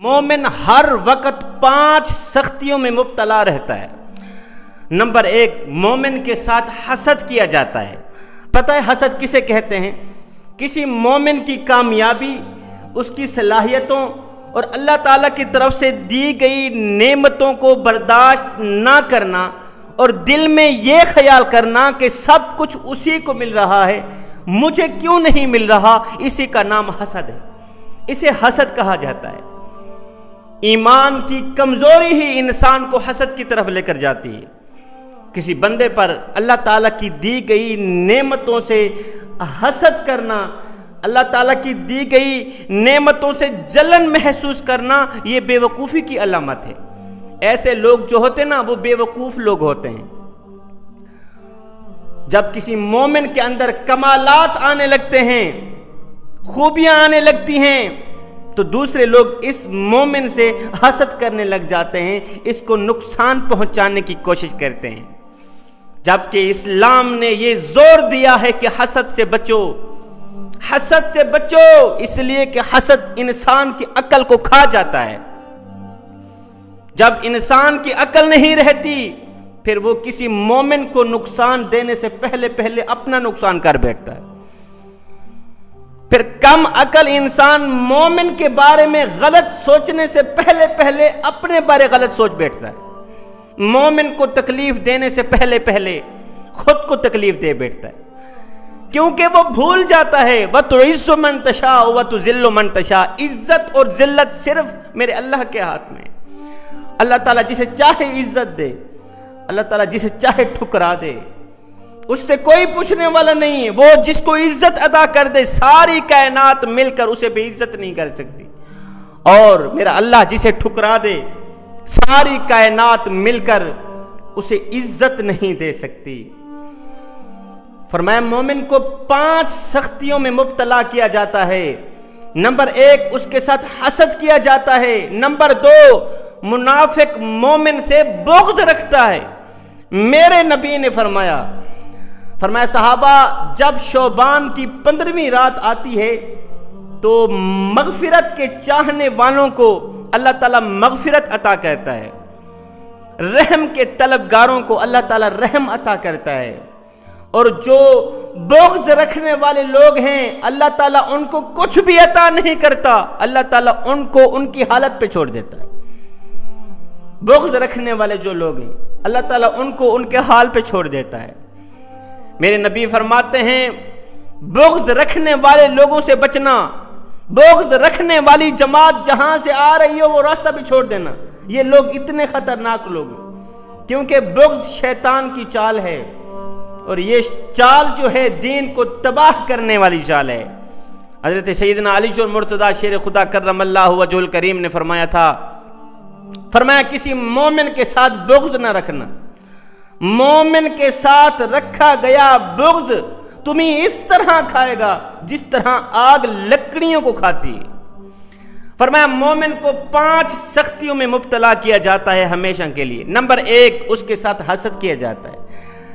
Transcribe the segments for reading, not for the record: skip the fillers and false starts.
مومن ہر وقت 5 سختیوں میں مبتلا رہتا ہے۔ نمبر 1، مومن کے ساتھ حسد کیا جاتا ہے۔ پتہ ہے حسد کسے کہتے ہیں؟ کسی مومن کی کامیابی، اس کی صلاحیتوں اور اللہ تعالیٰ کی طرف سے دی گئی نعمتوں کو برداشت نہ کرنا اور دل میں یہ خیال کرنا کہ سب کچھ اسی کو مل رہا ہے، مجھے کیوں نہیں مل رہا، اسی کا نام حسد ہے۔ اسے حسد کہا جاتا ہے۔ ایمان کی کمزوری ہی انسان کو حسد کی طرف لے کر جاتی ہے۔ کسی بندے پر اللہ تعالیٰ کی دی گئی نعمتوں سے حسد کرنا، اللہ تعالیٰ کی دی گئی نعمتوں سے جلن محسوس کرنا، یہ بے وقوفی کی علامت ہے۔ ایسے لوگ جو ہوتے ہیں نا، وہ بے وقوف لوگ ہوتے ہیں۔ جب کسی مومن کے اندر کمالات آنے لگتے ہیں، خوبیاں آنے لگتی ہیں، تو دوسرے لوگ اس مومن سے حسد کرنے لگ جاتے ہیں، اس کو نقصان پہنچانے کی کوشش کرتے ہیں۔ جبکہ اسلام نے یہ زور دیا ہے کہ حسد سے بچو، حسد سے بچو، اس لیے کہ حسد انسان کی عقل کو کھا جاتا ہے۔ جب انسان کی عقل نہیں رہتی، پھر وہ کسی مومن کو نقصان دینے سے پہلے اپنا نقصان کر بیٹھتا ہے۔ پھر کم عقل انسان مومن کے بارے میں غلط سوچنے سے پہلے اپنے بارے غلط سوچ بیٹھتا ہے۔ مومن کو تکلیف دینے سے پہلے خود کو تکلیف دے بیٹھتا ہے، کیونکہ وہ بھول جاتا ہے وَتُعِزُّ مَن تَشَاءُ وَتُذِلُّ مَن تَشَاءُ، عزت اور ذلت صرف میرے اللہ کے ہاتھ میں۔ اللہ تعالیٰ جسے چاہے عزت دے، اللہ تعالیٰ جسے چاہے ٹھکرا دے، اس سے کوئی پوچھنے والا نہیں ہے۔ وہ جس کو عزت عطا کر دے، ساری کائنات مل کر اسے بے عزت نہیں کر سکتی، اور میرا اللہ جسے ٹھکرا دے، ساری کائنات مل کر اسے عزت نہیں دے سکتی۔ فرمایا مومن کو 5 سختیوں میں مبتلا کیا جاتا ہے۔ نمبر 1، اس کے ساتھ حسد کیا جاتا ہے۔ نمبر 2، منافق مومن سے بغض رکھتا ہے۔ میرے نبی نے فرمایا صحابہ، جب شعبان کی 15ویں رات آتی ہے تو مغفرت کے چاہنے والوں کو اللہ تعالیٰ مغفرت عطا کرتا ہے، رحم کے طلبگاروں کو اللہ تعالیٰ رحم عطا کرتا ہے، اور جو بغض رکھنے والے لوگ ہیں اللہ تعالیٰ ان کو کچھ بھی عطا نہیں کرتا، اللہ تعالیٰ ان کو ان کی حالت پہ چھوڑ دیتا ہے۔ بغض رکھنے والے جو لوگ ہیں اللہ تعالیٰ ان کو ان کے حال پہ چھوڑ دیتا ہے۔ میرے نبی فرماتے ہیں بغض رکھنے والے لوگوں سے بچنا، بغض رکھنے والی جماعت جہاں سے آ رہی ہو وہ راستہ بھی چھوڑ دینا۔ یہ لوگ اتنے خطرناک لوگ ہیں، کیونکہ بغض شیطان کی چال ہے، اور یہ چال جو ہے دین کو تباہ کرنے والی چال ہے۔ حضرت سیدنا علی المرتضیٰ شیر خدا کرم اللہ وجہ الکریم نے فرمایا کسی مومن کے ساتھ بغض نہ رکھنا۔ مومن کے ساتھ رکھا گیا بغض تمہیں اس طرح کھائے گا جس طرح آگ لکڑیوں کو کھاتی ہے۔ فرمایا مومن کو 5 سختیوں میں مبتلا کیا جاتا ہے ہمیشہ کے لیے۔ نمبر 1، اس کے ساتھ حسد کیا جاتا ہے۔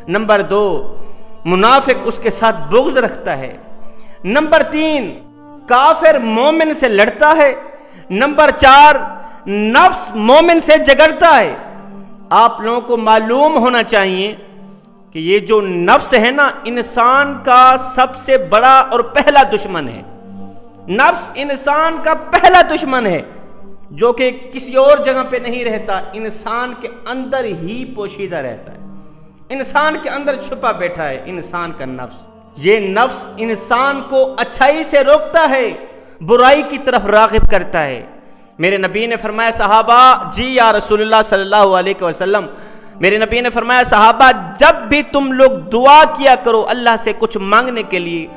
نمبر 2، منافق اس کے ساتھ بغض رکھتا ہے۔ نمبر 3، کافر مومن سے لڑتا ہے۔ نمبر 4، نفس مومن سے جگڑتا ہے۔ آپ لوگوں کو معلوم ہونا چاہیے کہ یہ جو نفس ہے نا، انسان کا سب سے بڑا اور پہلا دشمن ہے۔ نفس انسان کا پہلا دشمن ہے، جو کہ کسی اور جگہ پہ نہیں رہتا، انسان کے اندر ہی پوشیدہ رہتا ہے، انسان کے اندر چھپا بیٹھا ہے انسان کا نفس۔ یہ نفس انسان کو اچھائی سے روکتا ہے، برائی کی طرف راغب کرتا ہے۔ میرے نبی نے فرمایا صحابہ، جی یا رسول اللہ صلی اللہ علیہ وسلم، میرے نبی نے فرمایا صحابہ، جب بھی تم لوگ دعا کیا کرو اللہ سے کچھ مانگنے کے لیے،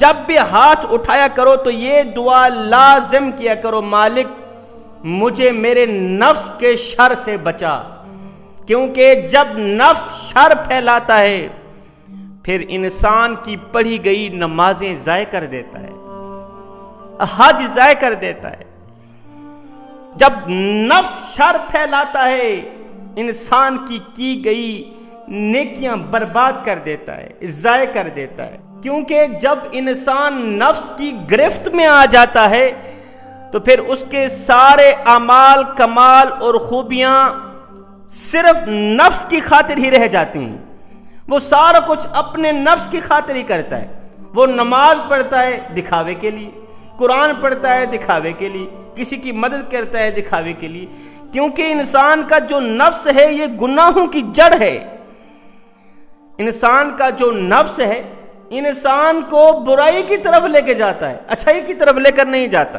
جب بھی ہاتھ اٹھایا کرو تو یہ دعا لازم کیا کرو، مالک مجھے میرے نفس کے شر سے بچا، کیونکہ جب نفس شر پھیلاتا ہے پھر انسان کی پڑھی گئی نمازیں ضائع کر دیتا ہے، حج ضائع کر دیتا ہے۔ جب نفس شر پھیلاتا ہے انسان کی گئی نیکیاں برباد کر دیتا ہے، ضائع کر دیتا ہے، کیونکہ جب انسان نفس کی گرفت میں آ جاتا ہے تو پھر اس کے سارے اعمال کمال اور خوبیاں صرف نفس کی خاطر ہی رہ جاتی ہیں. وہ سارا کچھ اپنے نفس کی خاطر ہی کرتا ہے. وہ نماز پڑھتا ہے دکھاوے کے لیے، قرآن پڑھتا ہے دکھاوے کے لیے، کسی کی مدد کرتا ہے دکھاوے کے لیے، کیونکہ انسان کا جو نفس ہے یہ گناہوں کی جڑ ہے. انسان کا جو نفس ہے انسان کو برائی کی طرف لے کے جاتا ہے، اچھائی کی طرف لے کر نہیں جاتا.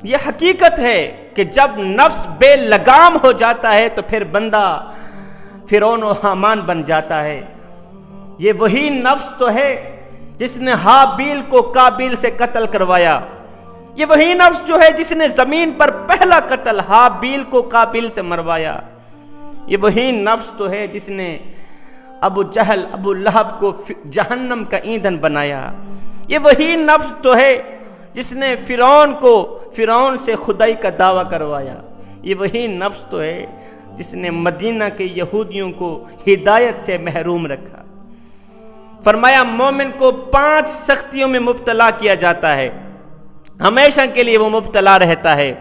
یہ حقیقت ہے کہ جب نفس بے لگام ہو جاتا ہے تو پھر بندہ فرعون و حامان بن جاتا ہے. یہ وہی نفس تو ہے جس نے حابیل کو قابیل سے قتل کروایا. یہ وہی نفس جو ہے جس نے زمین پر پہلا قتل حابیل کو قابیل سے مروایا. یہ وہی نفس تو ہے جس نے ابو جہل ابو لہب کو جہنم کا ایندھن بنایا. یہ وہی نفس تو ہے جس نے فرعون سے خدائی کا دعویٰ کروایا. یہ وہی نفس تو ہے جس نے مدینہ کے یہودیوں کو ہدایت سے محروم رکھا. فرمایا مومن کو 5 سختیوں میں مبتلا کیا جاتا ہے، ہمیشہ کے لیے وہ مبتلا رہتا ہے.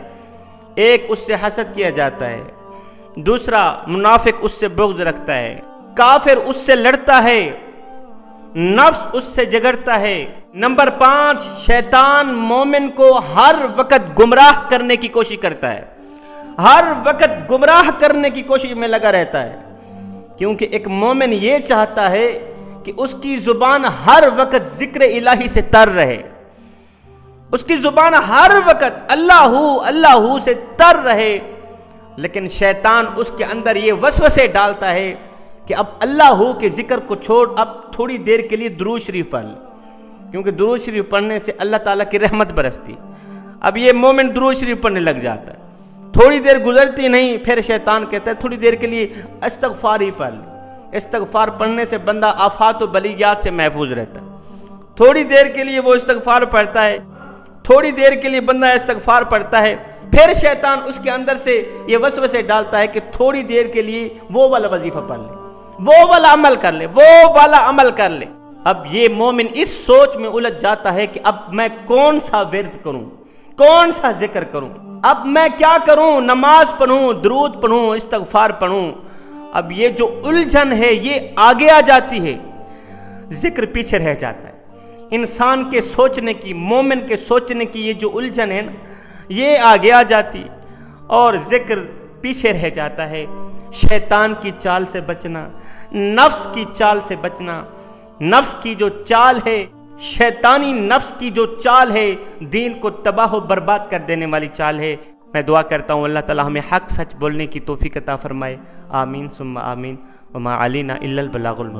ایک، اس سے حسد کیا جاتا ہے. دوسرا، منافق اس سے بغض رکھتا ہے. کافر اس سے لڑتا ہے. نفس اس سے جگڑتا ہے. نمبر 5، شیطان مومن کو ہر وقت گمراہ کرنے کی کوشش کرتا ہے. ہر وقت گمراہ کرنے کی کوشش میں لگا رہتا ہے، کیونکہ ایک مومن یہ چاہتا ہے کہ اس کی زبان ہر وقت ذکر الہی سے تر رہے. اس کی زبان ہر وقت اللہ سے تر رہے. لیکن شیطان اس کے اندر یہ وسوسے ڈالتا ہے کہ اب اللہ کے ذکر کو چھوڑ، اب تھوڑی دیر کے لیے درود شریف پڑھ، کیونکہ درود شریف پڑھنے سے اللہ تعالیٰ کی رحمت برستی. اب یہ مومن درود شریف پڑھنے لگ جاتا ہے. تھوڑی دیر گزرتی نہیں، پھر شیطان کہتا ہے تھوڑی دیر کے لیے استغفار ہی پڑھ. استغفار پڑھنے سے بندہ آفات و بلیات سے محفوظ رہتا ہے. تھوڑی دیر کے لیے وہ استغفار پڑھتا ہے، تھوڑی دیر کے لیے بندہ استغفار پڑھتا ہے، پھر شیطان اس کے اندر سے یہ وسوسے ڈالتا ہے کہ تھوڑی دیر کے لیے وہ والا وظیفہ پڑھ لے، وہ والا عمل کر لے، وہ والا عمل کر لے. اب یہ مومن اس سوچ میں الجھ جاتا ہے کہ اب میں کون سا ورد کروں، کون سا ذکر کروں، اب میں کیا کروں، نماز پڑھوں، درود پڑھوں، استغفار پڑھوں. اب یہ جو الجھن ہے یہ آگے آ جاتی ہے، ذکر پیچھے رہ جاتا ہے. انسان کے سوچنے کی، مومن کے سوچنے کی یہ جو الجھن ہے نا، یہ آگے آ جاتی اور ذکر پیچھے رہ جاتا ہے. شیطان کی چال سے بچنا، نفس کی چال سے بچنا. نفس کی جو چال ہے، شیطانی نفس کی جو چال ہے، دین کو تباہ و برباد کر دینے والی چال ہے. میں دعا کرتا ہوں اللہ تعالی ہمیں حق سچ بولنے کی توفیق عطا فرمائے. آمین ثم آمین. وما علینا الا البلاغ المبین.